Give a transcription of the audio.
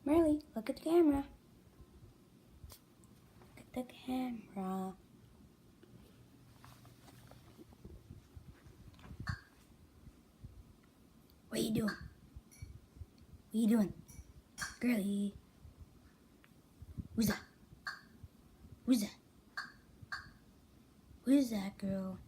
Marley, look at the camera. Look at the camera. What you doing? What you doing? Girlie. Who's that? Who's that? Who's that girl?